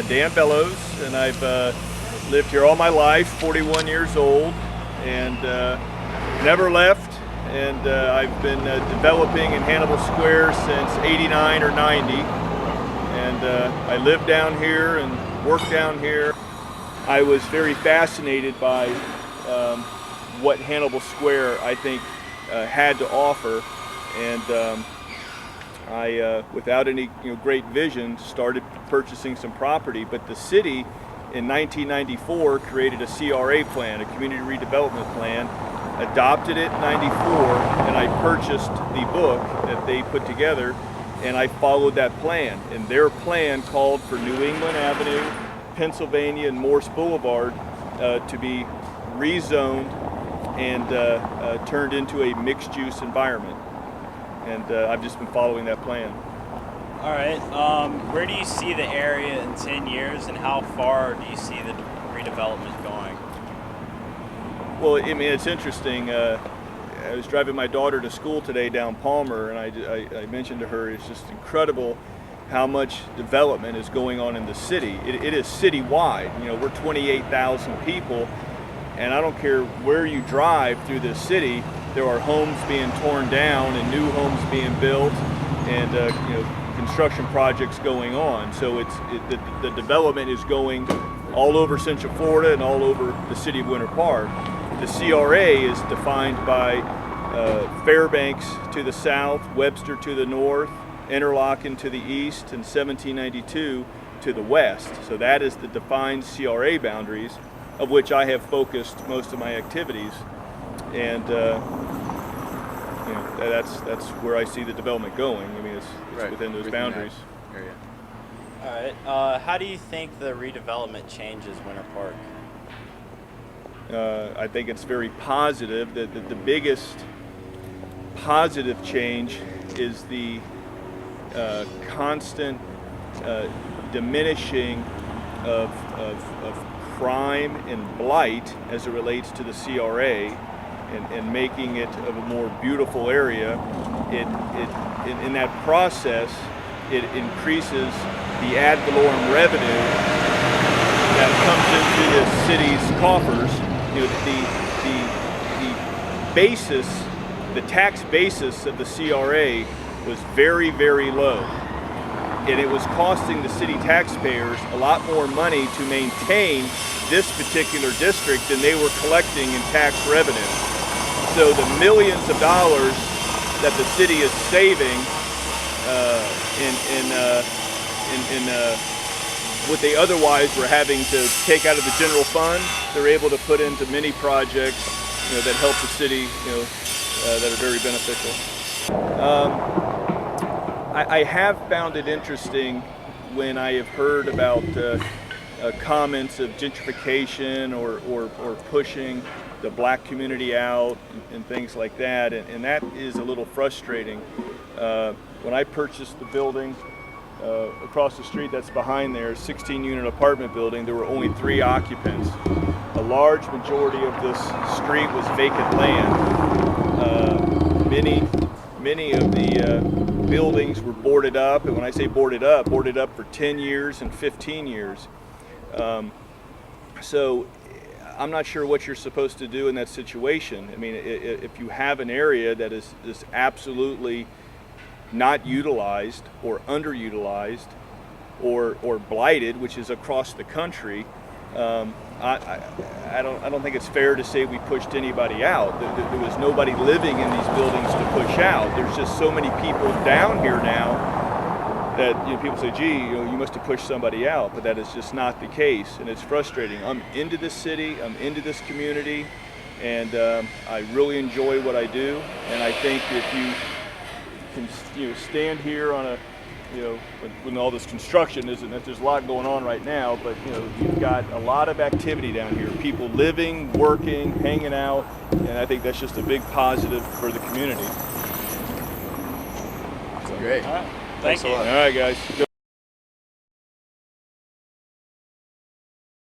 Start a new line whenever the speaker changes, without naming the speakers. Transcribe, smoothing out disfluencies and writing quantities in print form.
Dan Bellows, and I've lived here all my life, 41 years old, and never left. And I've been developing in Hannibal Square since 89 or 90. And I live down here and work down here. I was very fascinated by what Hannibal Square, I think, had to offer. And I, without any great vision, started purchasing some property. But the city in 1994 created a CRA plan, a community redevelopment plan, adopted it in 94, and I purchased the book that they put together, and I followed that plan. And their plan called for New England Avenue, Pennsylvania, and Morse Boulevard to be rezoned and turned into a mixed-use environment. And I've just been following that plan.
All right. Where do you see the area in 10 years, and how far do you see the redevelopment going?
Well, I mean, it's interesting. I was driving my daughter to school today down Palmer, and I mentioned to her it's just incredible how much development is going on in the city. It is citywide. We're 28,000 people, and I don't care where you drive through this city, there are homes being torn down and new homes being built, and construction projects going on. So the development is going all over Central Florida and all over the city of Winter Park. The CRA is defined by Fairbanks to the south, Webster to the north, Interlochen to the east, and 1792 to the west. So that is the defined CRA boundaries, of which I have focused most of my activities. And that's where I see the development going. I mean, it's right within those boundaries.
All right. How do you think the redevelopment changes Winter Park?
I think it's very positive. The biggest positive change is the constant diminishing of crime and blight as it relates to the CRA, and making it a more beautiful area. In that process, it increases the ad valorem revenue that comes into the city's coffers. The basis, the tax basis of the CRA was very, very low. And it was costing the city taxpayers a lot more money to maintain this particular district than they were collecting in tax revenue. So the millions of dollars that the city is saving in what they otherwise were having to take out of the general fund, they're able to put into many projects that help the city, that are very beneficial. I have found it interesting when I have heard about comments of gentrification or pushing the black community out and things like that, and that is a little frustrating. When I purchased the building across the street that's behind there, 16-unit apartment building, there were only 3 occupants. A large majority of this street was vacant land. Many of the buildings were boarded up, and when I say boarded up for 10 years and 15 years. So I'm not sure what you're supposed to do in that situation. I mean, if you have an area that is absolutely not utilized or underutilized or blighted, which is across the country, I don't think it's fair to say we pushed anybody out. There was nobody living in these buildings to push out. There's just so many people down here now that people say, gee, you must have pushed somebody out, but that is just not the case, and it's frustrating. I'm into this city, I'm into this community, and I really enjoy what I do. And I think if you can stand here on a when all this construction isn't, there's a lot going on right now, but you've got a lot of activity down here, people living, working, hanging out, and I think that's just a big positive for the community.
Great.
All right. Thanks a lot.
All right, guys.